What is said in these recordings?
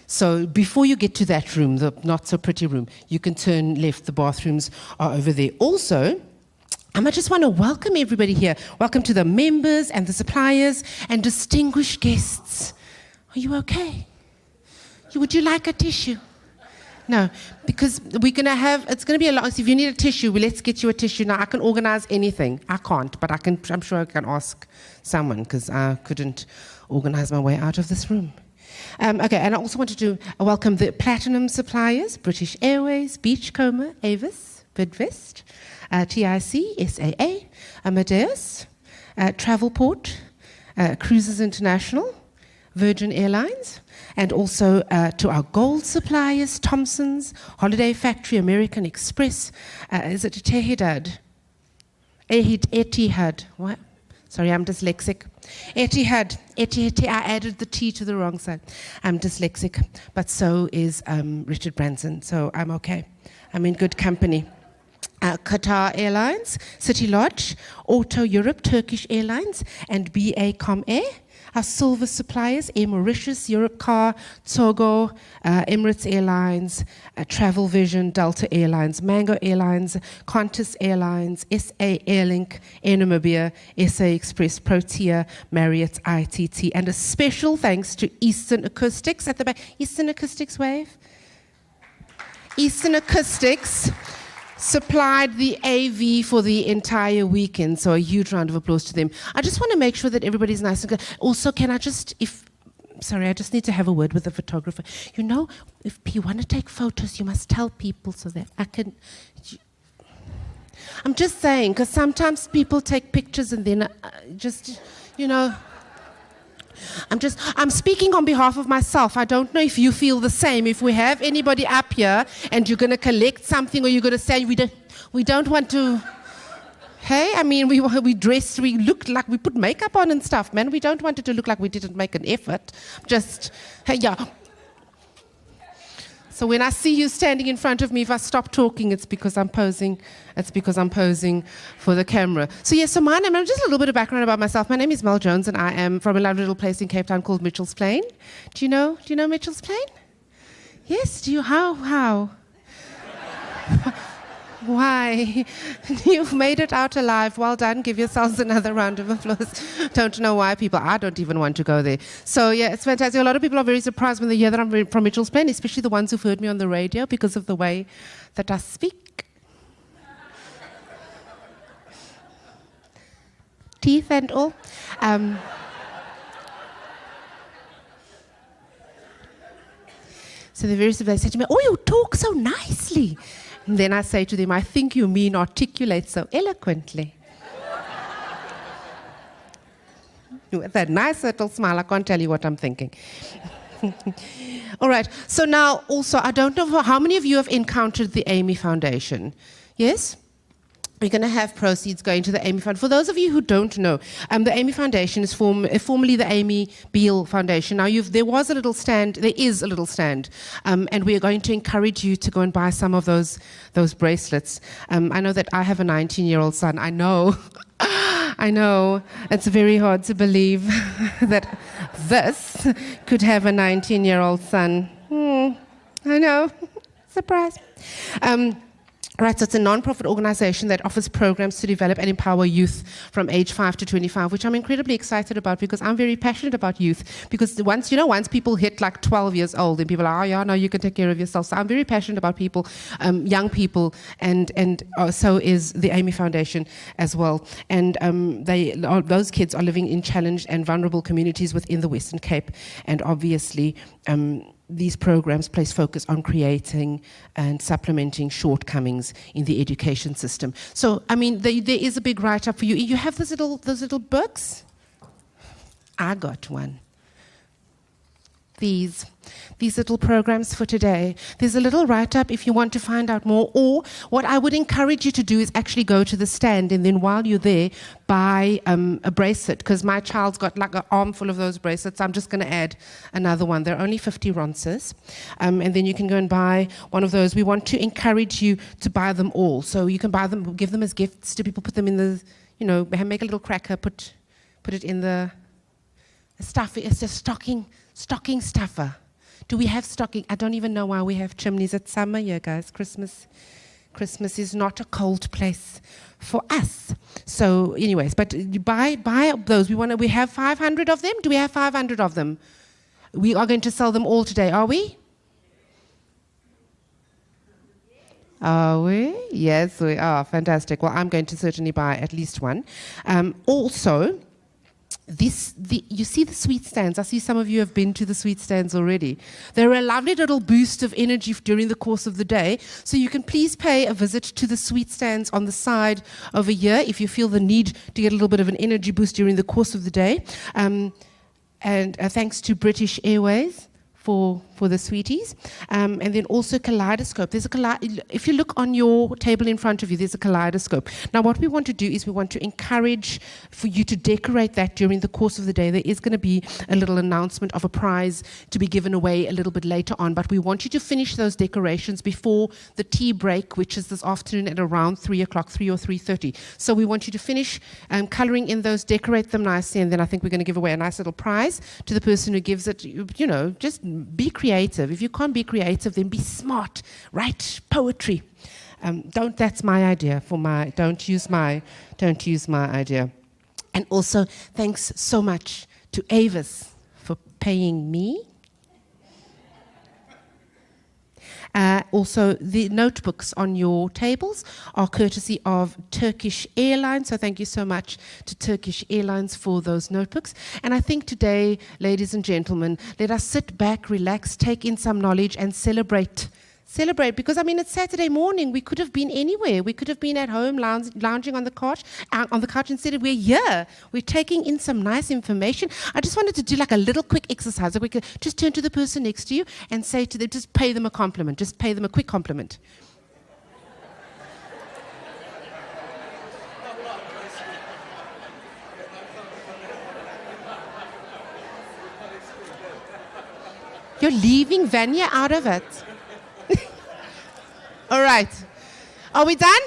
So before you get to that room, the not so pretty room, you can turn left. The bathrooms are over there. Also, I just want to welcome everybody here. Welcome to the members and the suppliers and distinguished guests. Are you okay? Would you like a tissue? No, because we're going to have, it's going to be a lot. So if you need a tissue, let's get you a tissue. Now, I can organize anything. I can't, but I'm sure I can ask someone, because I couldn't organize my way out of this room. Okay, and I also wanted to welcome the platinum suppliers: British Airways, Beachcomber, Avis, Bidvest, TIC, SAA, Amadeus, Travelport, Cruises International, Virgin Airlines, and also to our gold suppliers: Thompson's, Holiday Factory, American Express. Is it Etihad? Etihad. What? Sorry, I'm dyslexic. Etihad. I added the T to the wrong side. I'm dyslexic, but so is Richard Branson, so I'm okay. I'm in good company. Qatar Airlines, City Lodge, Auto Europe, Turkish Airlines, and BA Com Air. Our silver suppliers: Air Mauritius, Europe Car, Togo, Emirates Airlines, Travel Vision, Delta Airlines, Mango Airlines, Qantas Airlines, SA Airlink, Air Namibia, SA Express, Protea, Marriott, ITT, and a special thanks to Eastern Acoustics at the back. Eastern Acoustics, wave. Eastern Acoustics supplied the AV for the entire weekend, so a huge round of applause to them. I just want to make sure that everybody's nice and good. Also, can I just, I just need to have a word with the photographer. You know, if you want to take photos, you must tell people so that I can... I'm just saying, because sometimes people take pictures and then I'm speaking on behalf of myself. I don't know if you feel the same. If we have anybody up here and you're going to collect something, or you're going to say we don't want to. Hey, I mean, we dressed, we looked like we put makeup on and stuff, man. We don't want it to look like we didn't make an effort. Just, hey, yeah. So when I see you standing in front of me, if I stop talking, it's because I'm posing. It's because I'm posing for the camera. So yes, so my name, just a little bit of background about myself. My name is Mel Jones, and I am from a lovely little place in Cape Town called Mitchell's Plain. Do you know Mitchell's Plain? Yes. Do you? How? Why? You've made it out alive. Well done. Give yourselves another round of applause. Don't know why I don't even want to go there. So yeah, it's fantastic. A lot of people are very surprised when they hear that I'm from Mitchell's Plain, especially the ones who've heard me on the radio because of the way that I speak. Teeth and all. So they're very surprised. They say to me, "Oh, you talk so nicely." And then I say to them, "I think you mean articulate so eloquently." With that nice little smile, I can't tell you what I'm thinking. All right, so now also, I don't know how many of you have encountered the Amy Foundation. Yes? We're going to have proceeds going to the Amy Fund. For those of you who don't know, the Amy Foundation is formerly the Amy Beale Foundation. Now, there is a little stand, and we are going to encourage you to go and buy some of those bracelets. I know that I have a 19-year-old son. I know, it's very hard to believe that this could have a 19-year-old son. I know, surprise. Right, so it's a non-profit organization that offers programs to develop and empower youth from age 5 to 25, which I'm incredibly excited about because I'm very passionate about youth. Because once people hit like 12 years old, and people are, "Oh yeah, no, you can take care of yourself." So I'm very passionate about people, young people, and so is the Amy Foundation as well. And those kids are living in challenged and vulnerable communities within the Western Cape, and obviously. These programs place focus on creating and supplementing shortcomings in the education system. So, I mean, there is a big write-up for you. You have those little books? I got one. These little programs for today. There's a little write-up if you want to find out more. Or what I would encourage you to do is actually go to the stand, and then while you're there, buy a bracelet, because my child's got like an armful of those bracelets. I'm just going to add another one. They're only 50 ronces. And then you can go and buy one of those. We want to encourage you to buy them all. So you can buy them, give them as gifts to people, put them in the, make a little cracker, put it in the stuff. It's a stocking stuffer. Do we have stocking? I don't even know why we have chimneys. It's summer here, guys. Christmas is not a cold place for us. So, anyways, but you buy those. We have 500 of them. Do we have 500 of them? We are going to sell them all today, are we? Are we? Yes, we are. Fantastic. Well, I'm going to certainly buy at least one. Also, you see the sweet stands. I see some of you have been to the sweet stands already. They're a lovely little boost of energy during the course of the day. So you can please pay a visit to the sweet stands on the side over here if you feel the need to get a little bit of an energy boost during the course of the day. And thanks to British Airways for the sweeties. And then also kaleidoscope. If you look on your table in front of you, there's a kaleidoscope. Now what we want to do is we want to encourage for you to decorate that during the course of the day. There is going to be a little announcement of a prize to be given away a little bit later on, but we want you to finish those decorations before the tea break, which is this afternoon at around 3 o'clock, 3 or 3:30. So we want you to finish colouring in those, decorate them nicely, and then I think we're going to give away a nice little prize to the person who gives it. You know, just be creative. If you can't be creative, then be smart. Write poetry. That's my idea don't use my idea. And also, thanks so much to Avis for paying me. Also, the notebooks on your tables are courtesy of Turkish Airlines. So thank you so much to Turkish Airlines for those notebooks. And I think today, ladies and gentlemen, let us sit back, relax, take in some knowledge, and celebrate. Celebrate, because I mean, it's Saturday morning. We could have been anywhere. We could have been at home lounging on the couch. Instead of we're here. We're taking in some nice information. I just wanted to do like a little quick exercise. That we could just turn to the person next to you and say to them, just pay them a compliment. Just pay them a quick compliment. You're leaving Vanya out of it. All right. Are we done?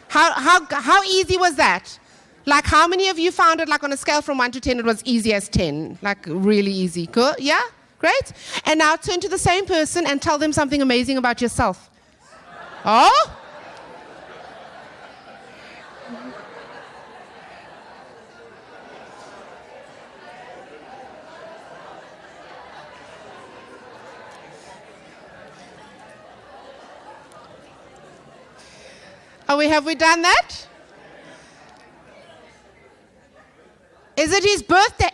How easy was that? Like, how many of you found it, like, on a scale from 1 to 10, it was easy as 10? Like, really easy. Cool? Yeah? Great. And now turn to the same person and tell them something amazing about yourself. Oh? Have we done that? Is it his birthday?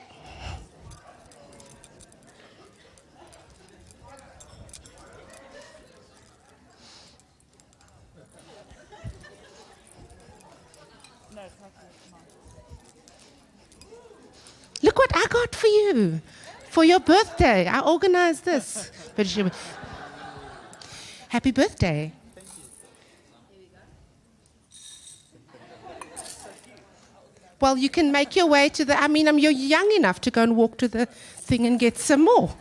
Look what I got for you for your birthday. I organized this. Happy birthday. Well, you can make your way to you're young enough to go and walk to the thing and get some more.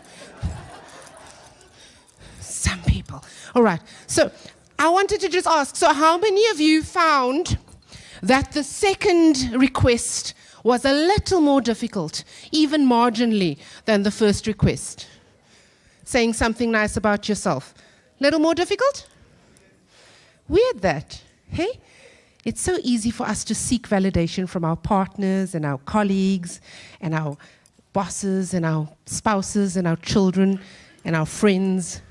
Some people. All right. So I wanted to just ask, so how many of you found that the second request was a little more difficult, even marginally, than the first request? Saying something nice about yourself. Little more difficult? Weird that. Hey? It's so easy for us to seek validation from our partners and our colleagues and our bosses and our spouses and our children and our friends,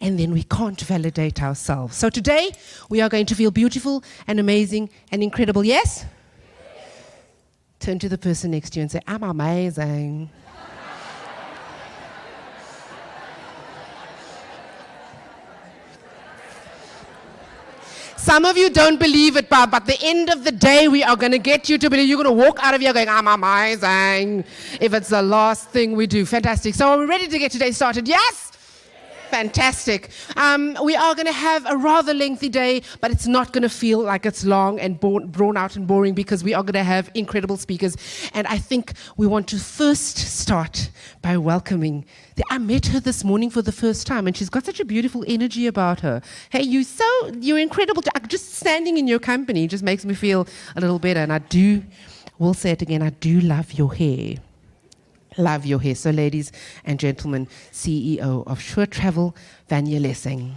and then we can't validate ourselves. So today, we are going to feel beautiful and amazing and incredible, yes? Turn to the person next to you and say, I'm amazing. Some of you don't believe it, but at the end of the day, we are going to get you to believe. You're going to walk out of here going, I'm amazing, if it's the last thing we do. Fantastic. So are we ready to get today started? Yes? Fantastic. We are going to have a rather lengthy day, but it's not going to feel like it's long and drawn out and boring because we are going to have incredible speakers. And I think we want to first start by welcoming. I met her this morning for the first time, and she's got such a beautiful energy about her. Hey, you're incredible. Just standing in your company just makes me feel a little better. And we'll say it again, I do love your hair. Love your hair. So ladies and gentlemen, CEO of Sure Travel, Vanya Lessing.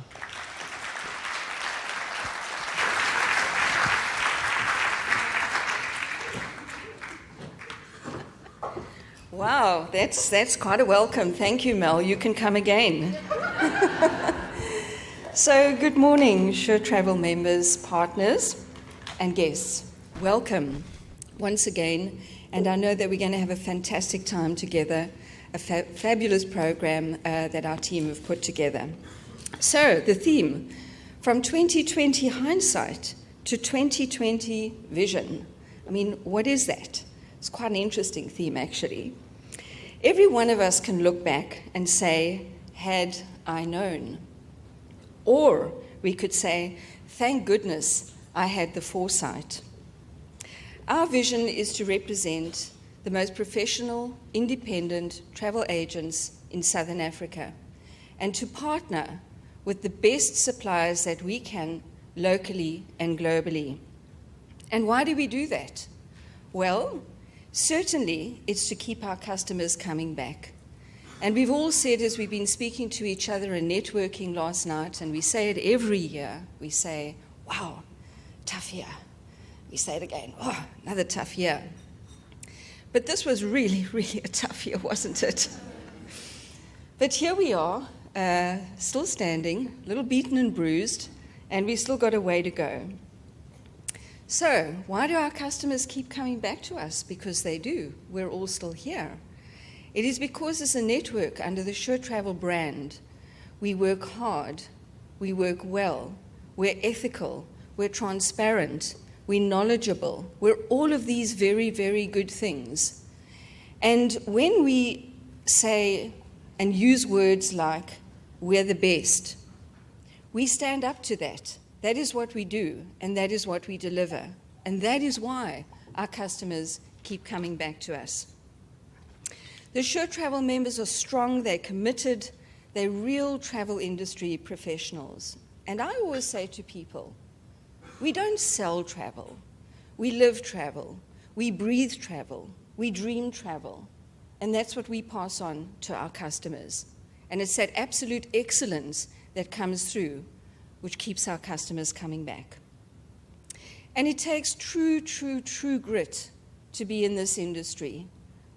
Wow, that's quite a welcome. Thank you, Mel. You can come again. So, good morning, Sure Travel members, partners, and guests. Welcome once again, and I know that we're going to have a fantastic time together, a fabulous program that our team have put together. So, the theme, from 2020 hindsight to 2020 vision. I mean, what is that? It's quite an interesting theme, actually. Every one of us can look back and say, had I known. Or we could say, thank goodness I had the foresight. Our vision is to represent the most professional, independent travel agents in Southern Africa and to partner with the best suppliers that we can locally and globally. And why do we do that? Well, certainly, it's to keep our customers coming back. And we've all said, as we've been speaking to each other and networking last night, and we say it every year, we say, wow, tough year. We say it again, oh, another tough year. But this was really, really a tough year, wasn't it? But here we are, still standing, a little beaten and bruised, and we've still got a way to go. So, why do our customers keep coming back to us? Because they do. We're all still here. It is because as a network under the Sure Travel brand, we work hard, we work well, we're ethical, we're transparent, we're knowledgeable, we're all of these very, very good things. And when we say and use words like, we're the best, we stand up to that. That is what we do, and that is what we deliver. And that is why our customers keep coming back to us. The Sure Travel members are strong, they're committed, they're real travel industry professionals. And I always say to people, we don't sell travel. We live travel. We breathe travel. We dream travel. And that's what we pass on to our customers. And it's that absolute excellence that comes through which keeps our customers coming back. And it takes true grit to be in this industry.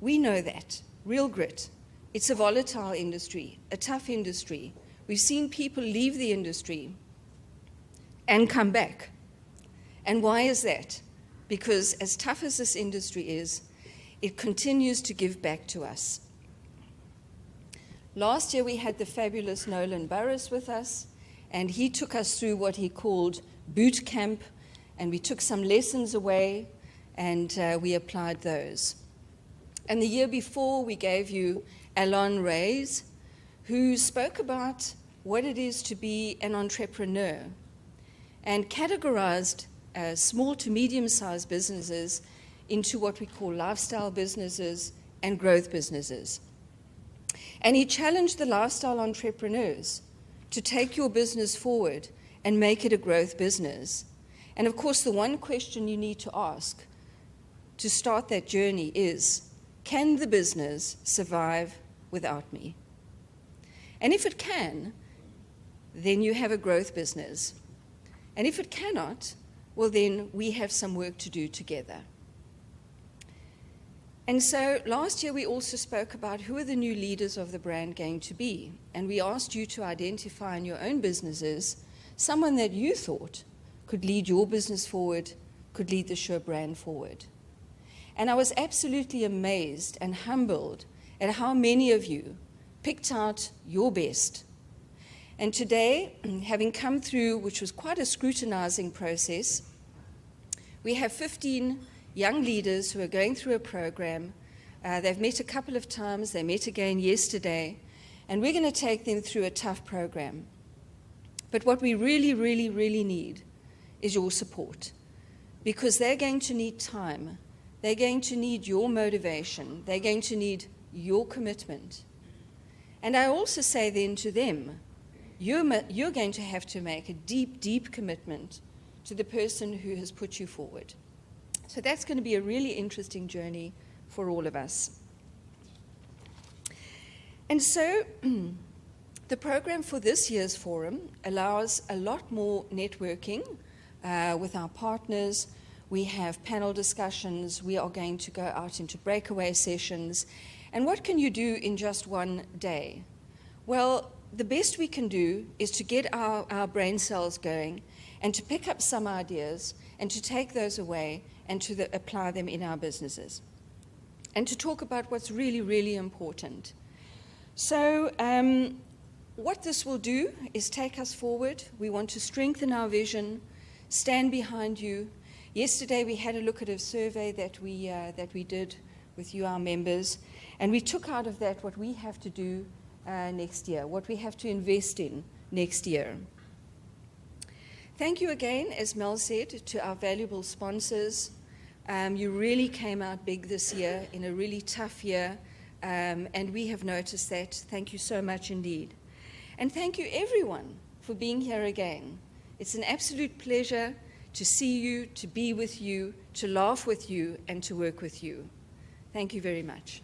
We know that, real grit. It's a volatile industry, a tough industry. We've seen people leave the industry and come back. And why is that? Because as tough as this industry is, it continues to give back to us. Last year we had the fabulous Nolan Burris with us, and he took us through what he called boot camp, and we took some lessons away, and we applied those. And the year before, we gave you Alon Reyes, who spoke about what it is to be an entrepreneur, and categorized small to medium-sized businesses into what we call lifestyle businesses and growth businesses. And he challenged the lifestyle entrepreneurs to take your business forward and make it a growth business. And of course, the one question you need to ask to start that journey is, can the business survive without me? And if it can, then you have a growth business. And if it cannot, well, then we have some work to do together. And so last year we also spoke about who are the new leaders of the brand going to be. And we asked you to identify in your own businesses someone that you thought could lead your business forward, could lead the Sure brand forward. And I was absolutely amazed and humbled at how many of you picked out your best. And today, having come through, which was quite a scrutinizing process, we have 15 young leaders who are going through a program. They've met a couple of times, they met again yesterday, and we're going to take them through a tough program. But what we really need is your support, because they're going to need time, they're going to need your motivation, they're going to need your commitment. And I also say then to them, you're going to have to make a deep commitment to the person who has put you forward. So that's going to be a really interesting journey for all of us. And so the program for this year's forum allows a lot more networking with our partners. We have panel discussions. We are going to go out into breakaway sessions. And what can you do in just one day? Well, the best we can do is to get our brain cells going and to pick up some ideas and to take those away and to apply them in our businesses. And to talk about what's really, really important. So what this will do is take us forward. We want to strengthen our vision, stand behind you. Yesterday we had a look at a survey that we did with you, our members, and we took out of that what we have to do next year, what we have to invest in next year. Thank you again, as Mel said, to our valuable sponsors. You really came out big this year in a really tough year, and we have noticed that. Thank you so much indeed. And thank you everyone for being here again. It's an absolute pleasure to see you, to be with you, to laugh with you, and to work with you. Thank you very much.